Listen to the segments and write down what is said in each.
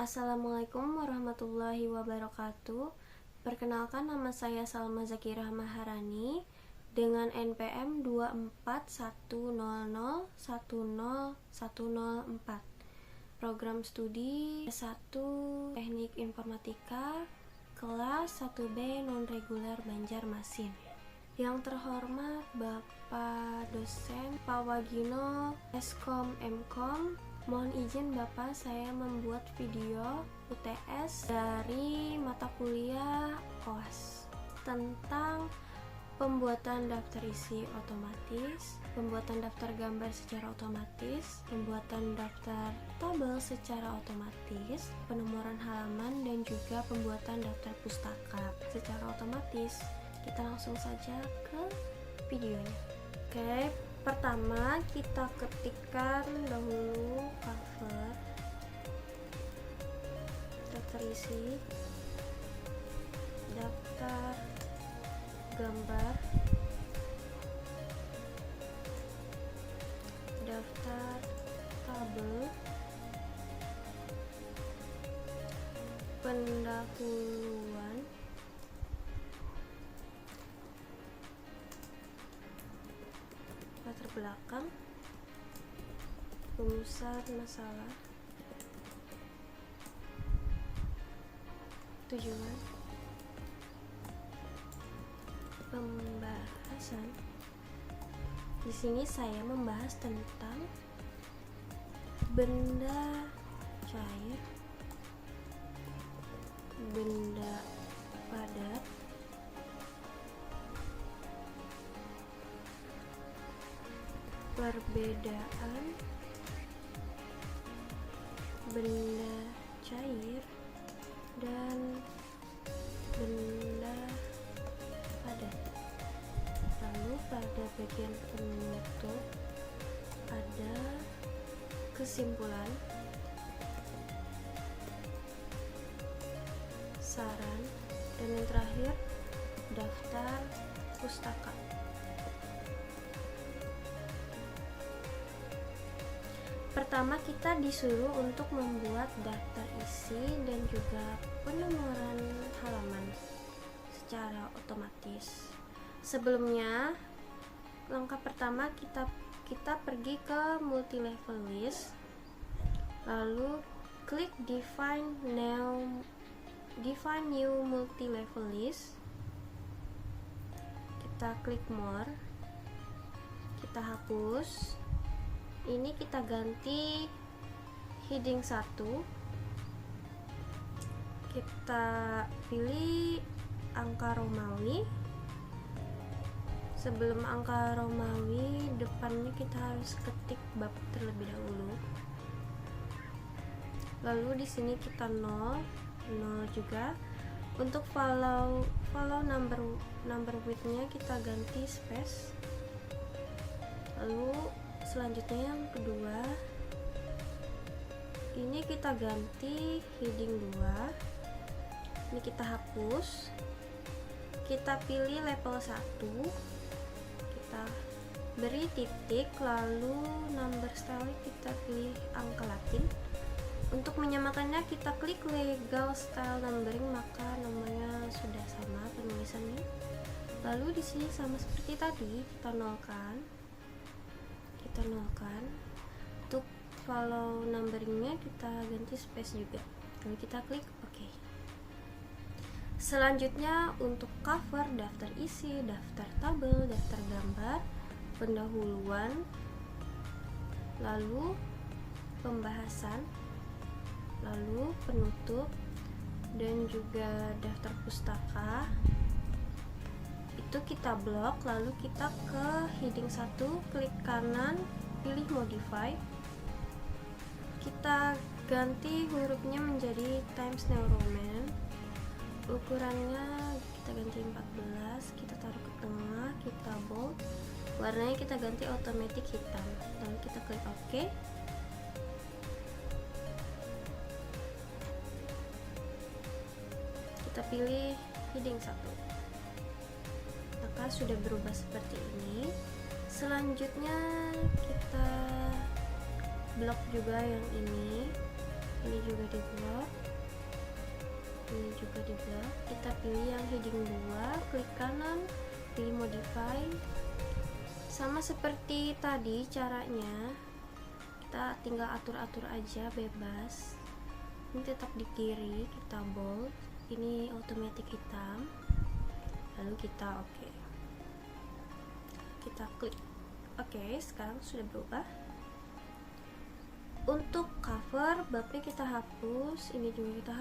Assalamualaikum warahmatullahi wabarakatuh. Perkenalkan, nama saya Salma Zakirah Maharani dengan NPM 24100101004. Program studi S1 Teknik Informatika kelas 1B non-reguler Banjarmasin. Yang terhormat Bapak dosen Pak Wagino Eskom Mkom, mohon izin Bapak, saya membuat video UTS dari mata kuliah OAS tentang pembuatan daftar isi otomatis, pembuatan daftar gambar secara otomatis, pembuatan daftar tabel secara otomatis, penomoran halaman, dan juga pembuatan daftar pustaka secara otomatis. Kita langsung saja ke videonya. Oke, pertama kita ketikkan dahulu cover daftar isi, daftar gambar, daftar tabel, pendahuluan, latar belakang, rumusan masalah, tujuan, pembahasan. Di sini saya membahas tentang benda cair, benda padat, perbedaan benda cair dan benda padat. Lalu pada bagian penutup ada kesimpulan, saran, dan yang terakhir daftar pustaka. Pertama, kita disuruh untuk membuat daftar isi dan juga penomoran halaman secara otomatis. Sebelumnya, langkah pertama kita pergi ke multi level list, lalu klik define new multi level list. Kita klik more, kita hapus. Ini kita ganti heading 1, kita pilih angka Romawi. Sebelum angka Romawi, depannya kita harus ketik bab terlebih dahulu. Lalu di sini kita 0 juga. Untuk follow number width-nya kita ganti space. Lalu selanjutnya yang kedua, ini kita ganti heading 2. Ini kita hapus. Kita pilih level 1. Kita beri titik, lalu number style kita pilih angka Latin. Untuk menyamakannya kita klik legal style numbering, maka namanya sudah sama penulisannya. Lalu di sini sama seperti tadi, kita nolkan. Untuk follow numberingnya kita ganti space juga. Lalu kita klik OK. Selanjutnya untuk cover, daftar isi, daftar tabel, daftar gambar, pendahuluan, lalu pembahasan, lalu penutup, dan juga daftar pustaka. Itu kita blok, lalu kita ke heading 1, klik kanan, pilih modify. Kita ganti hurufnya menjadi Times New Roman. Ukurannya kita ganti 14, kita taruh ke tengah, kita bold. Warnanya kita ganti automatic hitam. Lalu kita klik OK. Kita pilih heading 1. Maka sudah berubah seperti ini. Selanjutnya kita blok juga yang ini juga di blok. kanan, pilih modify. Sama seperti tadi caranya, kita tinggal atur-atur aja bebas. Ini tetap di kiri, kita bold, ini automatic hitam, lalu kita oke. Kita klik oke. Sekarang sudah berubah. Untuk cover babnya kita hapus, ini juga kita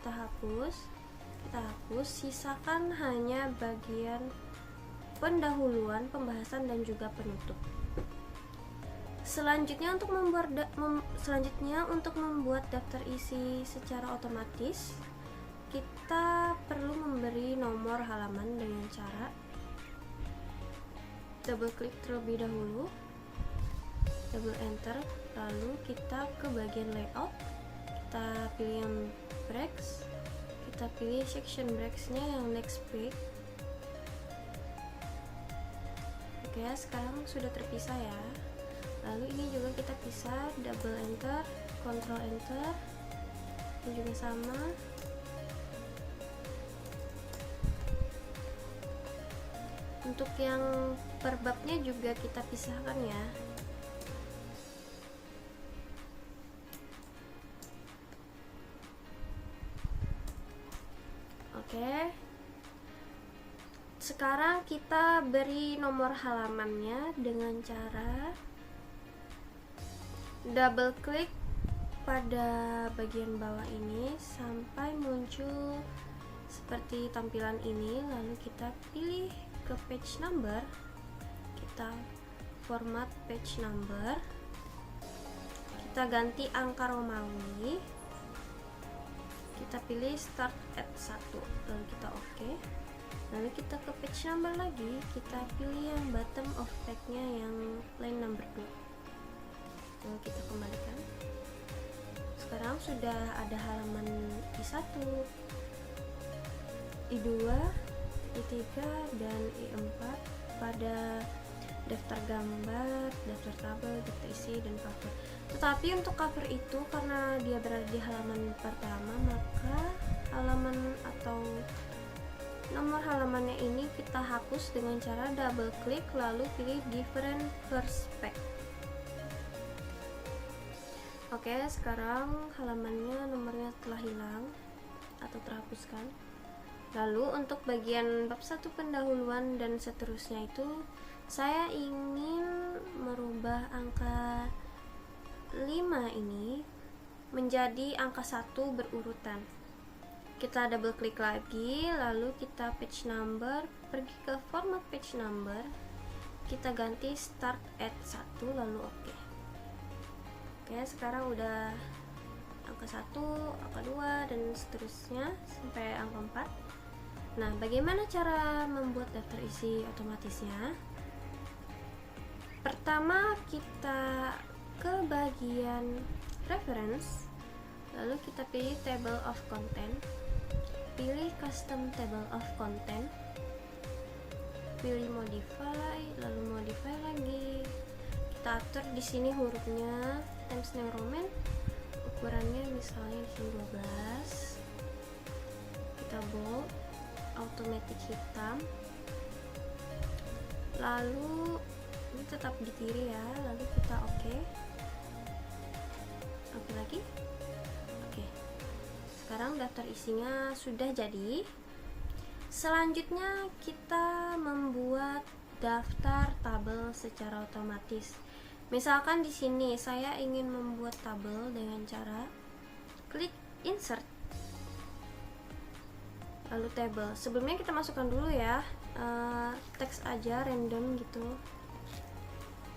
hapus, sisakan hanya bagian pendahuluan, pembahasan, dan juga penutup. Selanjutnya untuk membuat daftar isi secara otomatis, kita perlu memberi nomor halaman dengan cara double klik terlebih dahulu, double enter, lalu kita ke bagian layout, kita pilih yang breaks, kita pilih section breaksnya yang next page. Oke, sekarang sudah terpisah ya. Lalu ini juga kita pisah, double enter, control enter, ini juga sama. Untuk yang per babnya juga kita pisahkan ya. Oke. Sekarang kita beri nomor halamannya dengan cara double klik pada bagian bawah ini sampai muncul seperti tampilan ini, lalu kita pilih ke page number, kita format page number, kita ganti angka Romawi, kita pilih start at 1, lalu kita oke. Lalu kita ke page number lagi, kita pilih yang bottom of page-nya yang line number 2. Lalu kita kembalikan. Sekarang sudah ada halaman I1, I2, I3, dan I4 pada daftar gambar, daftar tabel, daftar isi, dan cover. Tetapi untuk cover itu karena dia berada di halaman pertama, maka halaman atau nomor halamannya ini kita hapus dengan cara double klik lalu pilih different perspective. Oke, sekarang halamannya nomornya telah hilang atau terhapuskan. Lalu untuk bagian bab 1 pendahuluan dan seterusnya itu saya ingin merubah angka 5 ini menjadi angka 1 berurutan. Kita double klik lagi, lalu kita page number, pergi ke format page number, kita ganti start at 1, lalu oke. Oke, sekarang udah angka 1, angka 2, dan seterusnya sampai angka 4. Nah, bagaimana cara membuat daftar isi otomatisnya? Pertama, kita ke bagian reference, lalu kita pilih table of content, pilih custom table of content, pilih modify, lalu modify lagi. Kita atur di sini hurufnya Times New Roman, ukurannya misalnya di sini 12. Kita bold, automatic hitam. Lalu ini tetap di kiri ya, lalu kita oke. Oke lagi. Oke. Sekarang daftar isinya sudah jadi. Selanjutnya kita membuat daftar tabel secara otomatis. Misalkan di sini saya ingin membuat tabel dengan cara klik insert, lalu table. Sebelumnya kita masukkan dulu ya teks aja random gitu,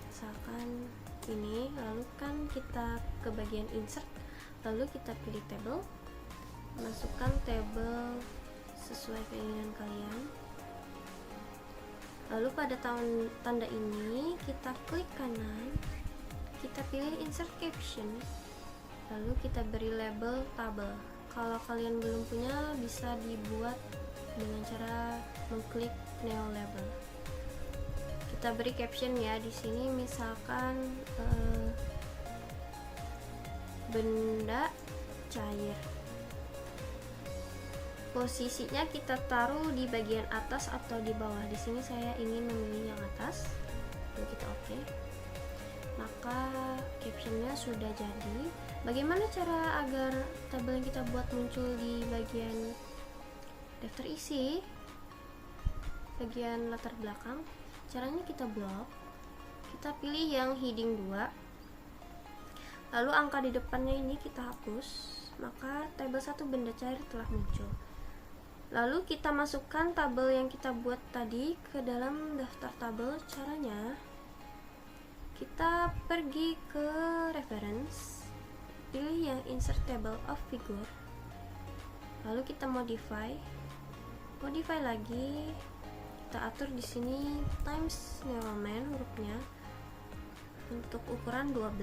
misalkan ini. Lalu kan kita ke bagian insert, lalu kita pilih table, masukkan table sesuai keinginan kalian. Lalu pada tanda ini kita klik kanan, kita pilih insert caption, lalu kita beri label tabel. Kalau kalian belum punya, bisa dibuat dengan cara mengklik new label. Kita beri caption ya di sini, misalkan benda cair. Posisinya kita taruh di bagian atas atau di bawah. Di sini saya ingin memilih yang atas. Lalu kita oke. Maka captionnya sudah jadi. Bagaimana cara agar tabel yang kita buat muncul di bagian daftar isi, bagian latar belakang? Caranya kita blok. Kita pilih yang heading 2. Lalu angka di depannya ini kita hapus. Maka tabel 1 benda cair telah muncul. Lalu kita masukkan tabel yang kita buat tadi ke dalam daftar tabel. Caranya kita pergi ke reference, pilih yang insert table of figure, lalu kita modify lagi, kita atur di sini Times New Roman hurufnya untuk ukuran 12,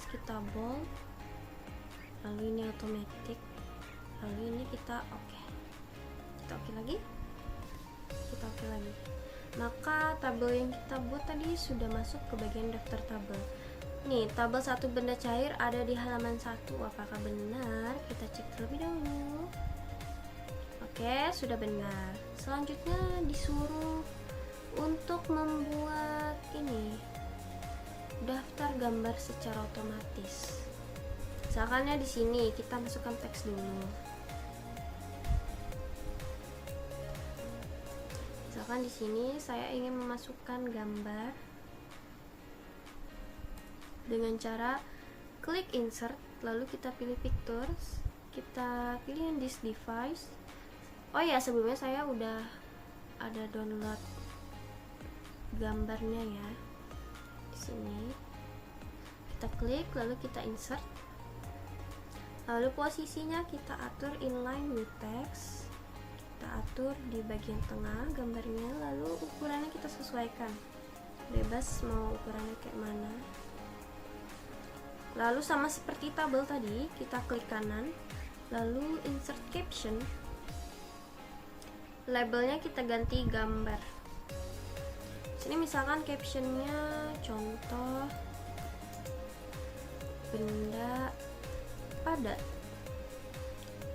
kita bold, lalu ini automatic, lalu ini kita oke lagi, maka tabel yang kita buat tadi sudah masuk ke bagian daftar tabel. Nih, tabel 1 benda cair ada di halaman 1. Apakah benar? Kita cek terlebih dahulu. Oke, sudah benar. Selanjutnya disuruh untuk membuat ini daftar gambar secara otomatis. Misalkannya di sini kita masukkan teks dulu. Misalkan di sini saya ingin memasukkan gambar dengan cara klik insert, lalu kita pilih pictures, kita pilih yang this device. Oh ya, sebelumnya saya udah ada download gambarnya ya. Di sini kita klik, lalu kita insert, lalu posisinya kita atur inline with text. Kita atur di bagian tengah gambarnya, lalu ukurannya kita sesuaikan, bebas mau ukurannya kayak mana. Lalu sama seperti tabel tadi, kita klik kanan, lalu insert caption, labelnya kita ganti gambar. Sini misalkan captionnya contoh benda padat.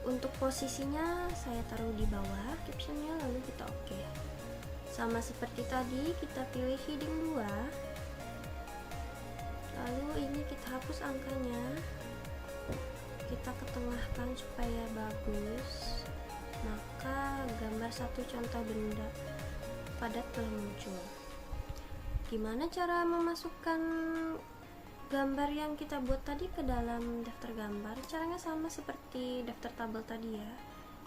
Untuk posisinya saya taruh di bawah captionnya, lalu kita oke. Sama seperti tadi, kita pilih heading 2, lalu ini kita hapus angkanya, kita ketengahkan supaya bagus. Maka gambar 1 contoh benda padat telah muncul. Gimana cara memasukkan gambar yang kita buat tadi ke dalam daftar gambar? Caranya sama seperti daftar tabel tadi ya.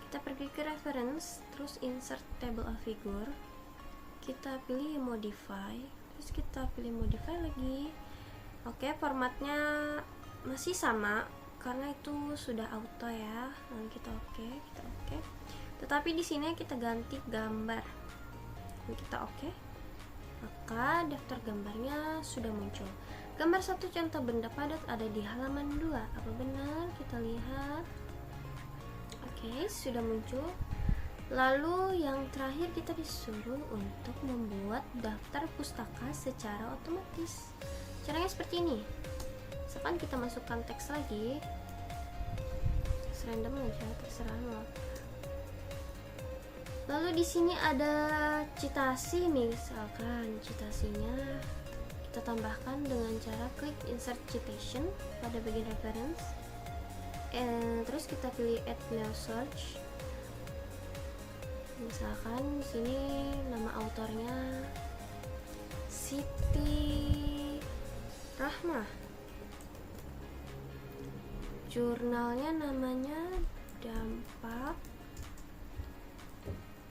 Kita pergi ke reference, terus insert table of figure, kita pilih modify, terus kita pilih modify lagi. Oke, formatnya masih sama karena itu sudah auto ya. Lalu kita oke. Tetapi di sini kita ganti gambar. Lalu kita oke. Maka daftar gambarnya sudah muncul. Gambar 1 contoh benda padat ada di halaman 2. Apa benar? Kita lihat. Oke, sudah muncul. Lalu yang terakhir kita disuruh untuk membuat daftar pustaka secara otomatis. Caranya seperti ini. Misalkan kita masukkan teks lagi, random aja, terserah lo. Lalu di sini ada citasi, misalkan citasinya kita tambahkan dengan cara klik insert citation pada bagian reference, terus kita pilih add new search. Misalkan di sini nama autornya Siti Rahmah, jurnalnya namanya Dampak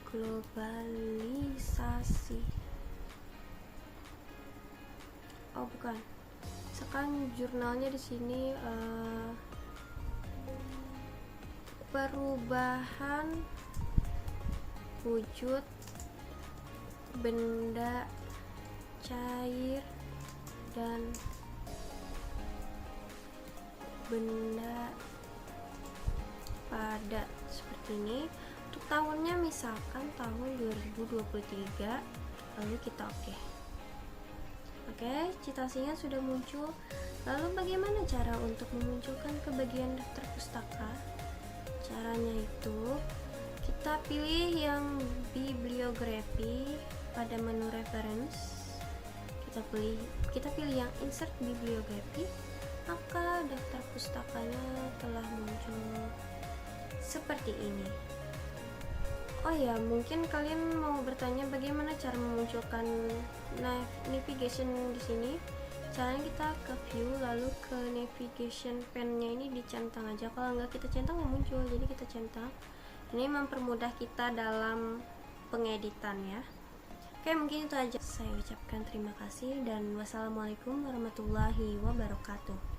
Globalisasi. Oh bukan, sekarang jurnalnya di sini perubahan wujud benda cair dan benda padat, seperti ini. Untuk tahunnya misalkan tahun 2023, lalu kita oke. Citasinya sudah muncul. Lalu bagaimana cara untuk memunculkan ke bagian daftar pustaka? Caranya itu Kita pilih yang bibliografi pada menu reference. Kita pilih yang insert bibliografi, maka daftar pustakanya telah muncul seperti ini. Oh ya, mungkin kalian mau bertanya bagaimana cara memunculkan navigation di sini. Caranya kita ke view, lalu ke navigation pane-nya ini dicentang aja. Kalau nggak kita centang nggak muncul, jadi kita centang. Ini mempermudah kita dalam pengeditan ya. Oke, mungkin itu aja. Saya ucapkan terima kasih dan wassalamualaikum warahmatullahi wabarakatuh.